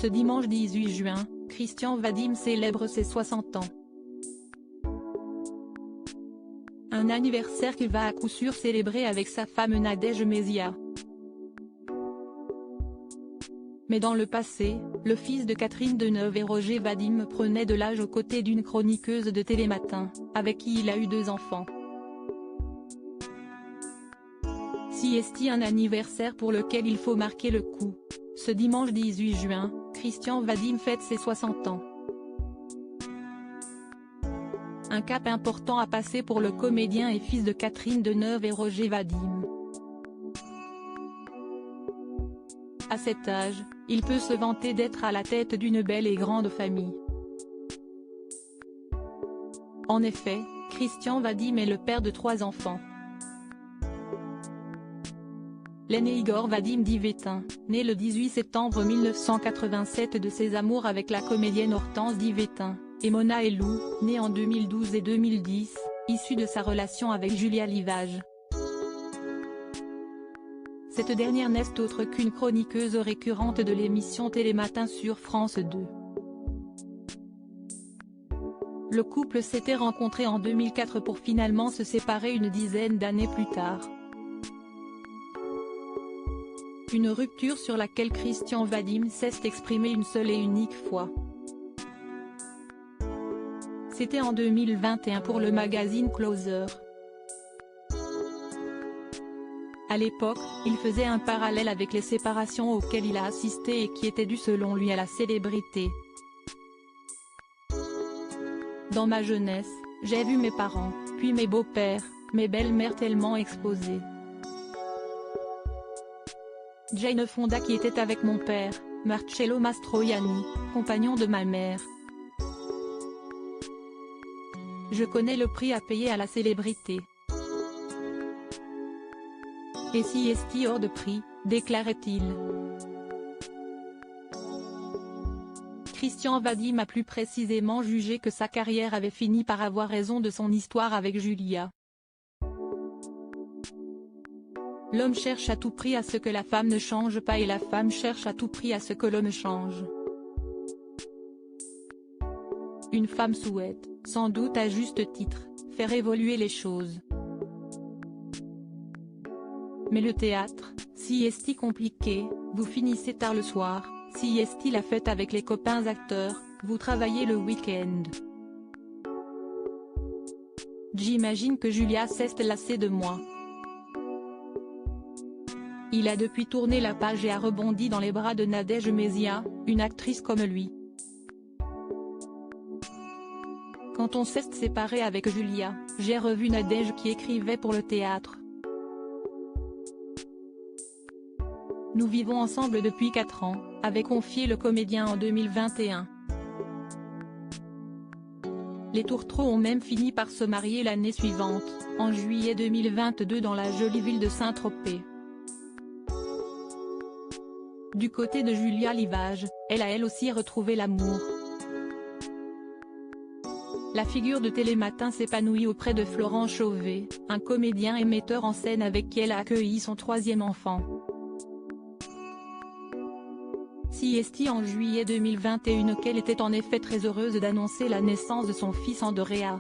Ce dimanche 18 juin, Christian Vadim célèbre ses 60 ans. Un anniversaire qu'il va à coup sûr célébrer avec sa femme Nadège Mézia. Mais dans le passé, le fils de Catherine Deneuve et Roger Vadim prenait de l'âge aux côtés d'une chroniqueuse de Télématin, avec qui il a eu 2 enfants. Si est-il un anniversaire pour lequel il faut marquer le coup. Ce dimanche 18 juin, Christian Vadim fête ses 60 ans. Un cap important à passer pour le comédien et fils de Catherine Deneuve et Roger Vadim. À cet âge, il peut se vanter d'être à la tête d'une belle et grande famille. En effet, Christian Vadim est le père de 3 enfants. L'aîné Igor Vadim dit Vétin, né le 18 septembre 1987 de ses amours avec la comédienne Hortense dit Vétin, et Mona Elou, née en 2012 et 2010, issue de sa relation avec Julia Livage. Cette dernière n'est autre qu'une chroniqueuse récurrente de l'émission Télématin sur France 2. Le couple s'était rencontré en 2004 pour finalement se séparer une dizaine d'années plus tard. Une rupture sur laquelle Christian Vadim s'est exprimé une seule et unique fois. C'était en 2021 pour le magazine Closer. À l'époque, il faisait un parallèle avec les séparations auxquelles il a assisté et qui étaient dues selon lui à la célébrité. Dans ma jeunesse, j'ai vu mes parents, puis mes beaux-pères, mes belles-mères tellement exposées. Jane Fonda qui était avec mon père, Marcello Mastroianni, compagnon de ma mère. Je connais le prix à payer à la célébrité. Et si est-il hors de prix, déclarait-il. Christian Vadim a plus précisément jugé que sa carrière avait fini par avoir raison de son histoire avec Julia. L'homme cherche à tout prix à ce que la femme ne change pas et la femme cherche à tout prix à ce que l'homme change. Une femme souhaite, sans doute à juste titre, faire évoluer les choses. Mais le théâtre, si est-il compliqué, vous finissez tard le soir, si est-il la fête avec les copains acteurs, vous travaillez le week-end. J'imagine que Julia s'est lassée de moi. Il a depuis tourné la page et a rebondi dans les bras de Nadège Mézia, une actrice comme lui. Quand on s'est séparé avec Julia, j'ai revu Nadège qui écrivait pour le théâtre. Nous vivons ensemble depuis 4 ans, avait confié le comédien en 2021. Les tourtereaux ont même fini par se marier l'année suivante, en juillet 2022 dans la jolie ville de Saint-Tropez. Du côté de Julia Livage, elle a elle aussi retrouvé l'amour. La figure de Télématin s'épanouit auprès de Florent Chauvet, un comédien et metteur en scène avec qui elle a accueilli son 3e enfant. Si est-il en juillet 2021 qu'elle était en effet très heureuse d'annoncer la naissance de son fils Andrea.